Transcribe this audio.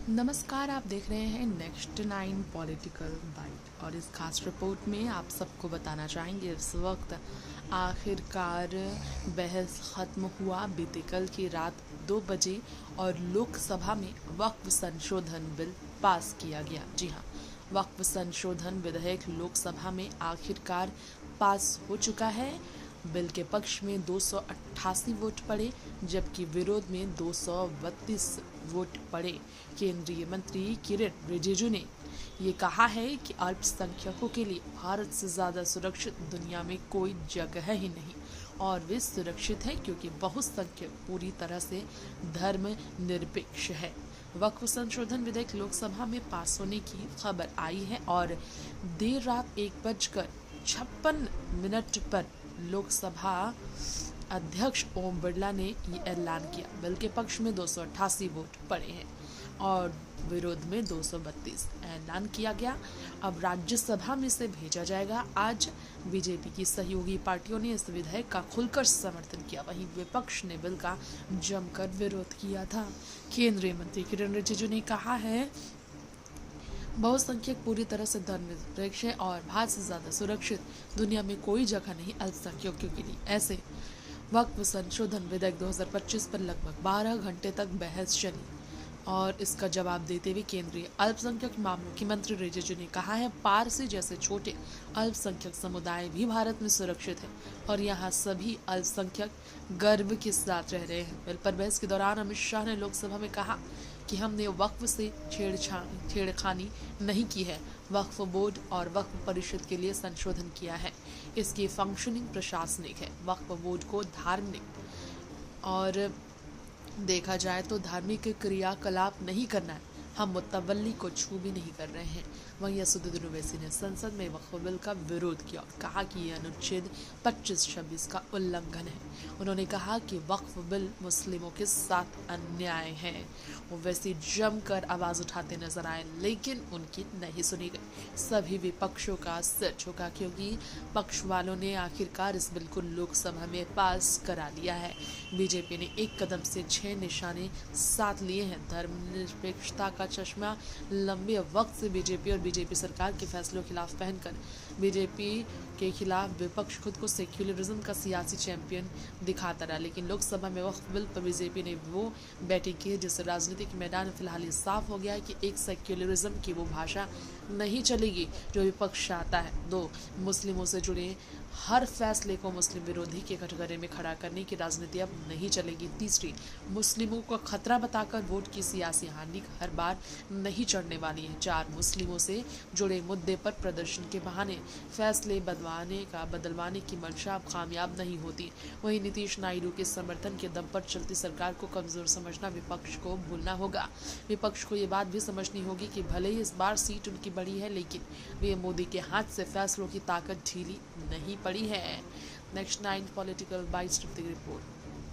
नमस्कार, आप देख रहे हैं नेक्स्ट 9 पॉलिटिकल बाइट और इस खास रिपोर्ट में आप सबको बताना चाहेंगे इस वक्त आखिरकार बहस ख़त्म हुआ बीते कल की रात 2 बजे और लोकसभा में वक्फ संशोधन बिल पास किया गया। जी हाँ, वक्फ संशोधन विधेयक लोकसभा में आखिरकार पास हो चुका है। बिल के पक्ष में 288 वोट पड़े जबकि विरोध में 232 वोट पड़े। केंद्रीय मंत्री किरण रिजिजू ने ये कहा है कि अल्पसंख्यकों के लिए भारत से ज़्यादा सुरक्षित दुनिया में कोई जगह ही नहीं और वे सुरक्षित है क्योंकि बहुसंख्यक पूरी तरह से धर्म निरपेक्ष है। वक्फ संशोधन विधेयक लोकसभा में पास होने की खबर आई है और देर रात 1:56 पर लोकसभा अध्यक्ष ओम बिरला ने ये ऐलान किया। बिल के पक्ष में 288 वोट पड़े हैं और विरोध में 232 ऐलान किया गया। अब राज्यसभा में से भेजा जाएगा। आज बीजेपी की सहयोगी पार्टियों ने इस विधेयक का खुलकर समर्थन किया, वहीं विपक्ष ने बिल का जमकर विरोध किया था। केंद्रीय मंत्री किरण रिजिजू ने कहा है बहुसंख्यक पूरी तरह से धर्मनिरपेक्ष है और भारत से ज़्यादा सुरक्षित दुनिया में कोई जगह नहीं अल्पसंख्यकों के लिए। ऐसे वक्फ संशोधन विधेयक 2025 पर लगभग 12 घंटे तक बहस चली और इसका जवाब देते हुए केंद्रीय अल्पसंख्यक मामलों के मंत्री रिजिजू ने कहा है पारसी जैसे छोटे अल्पसंख्यक समुदाय भी भारत में सुरक्षित है और यहाँ सभी अल्पसंख्यक गर्व के साथ रह रहे हैं। बिल पर बहस के दौरान अमित शाह ने लोकसभा में कहा कि हमने वक्फ से छेड़खानी नहीं की है। वक्फ बोर्ड और वक्फ परिषद के लिए संशोधन किया है। इसकी फंक्शनिंग प्रशासनिक है। वक्फ बोर्ड को धार्मिक और देखा जाए तो धार्मिक क्रियाकलाप नहीं करना है। हम मुतवल्ली को छू भी नहीं कर रहे हैं। वहीं असदुद्दीन ओवैसी ने संसद में वक्फ बिल का विरोध किया और कहा कि यह अनुच्छेद 25-26 का उल्लंघन है। उन्होंने कहा कि वक्फ बिल मुस्लिमों के साथ अन्याय है। ओवैसी जमकर आवाज़ उठाते नजर आए लेकिन उनकी नहीं सुनी गई। सभी विपक्षों का सिर झुका क्योंकि पक्ष वालों ने आखिरकार इस बिल को लोकसभा में पास करा लिया है। बीजेपी ने एक कदम से 6 निशाने साथ लिए हैं। धर्मनिरपेक्षता का चश्मा लंबे वक्त से बीजेपी और बीजेपी सरकार के फैसलों के खिलाफ पहनकर बीजेपी के खिलाफ विपक्ष खुद को सेक्युलरिज्म का सियासी चैंपियन दिखाता रहा, लेकिन लोकसभा में वक्फ बिल पर बीजेपी ने वो बैटिंग की जिससे राजनीतिक मैदान में फिलहाल ये साफ हो गया है कि एक सेक्युलरिज्म की वो भाषा नहीं चलेगी जो विपक्ष चाहता है। 2, मुस्लिमों से जुड़े हर फैसले को मुस्लिम विरोधी के कटघरे में खड़ा करने की राजनीति अब नहीं चलेगी। 3, मुस्लिमों को खतरा बताकर वोट की सियासी हानि हर बार नहीं चढ़ने वाली है। 4, मुस्लिमों से जुड़े मुद्दे पर प्रदर्शन के बहाने फैसले बदलवाने की मंशा अब कामयाब नहीं होती। वहीं नीतीश नायडू के समर्थन के दम पर चलती सरकार को कमजोर समझना विपक्ष को भूलना होगा। विपक्ष को ये बात भी समझनी होगी कि भले ही इस बार सीट उनकी बड़ी है लेकिन वे मोदी के हाथ से फैसलों की ताकत ढीली नहीं पड़ी है। Next 9 political bytes report.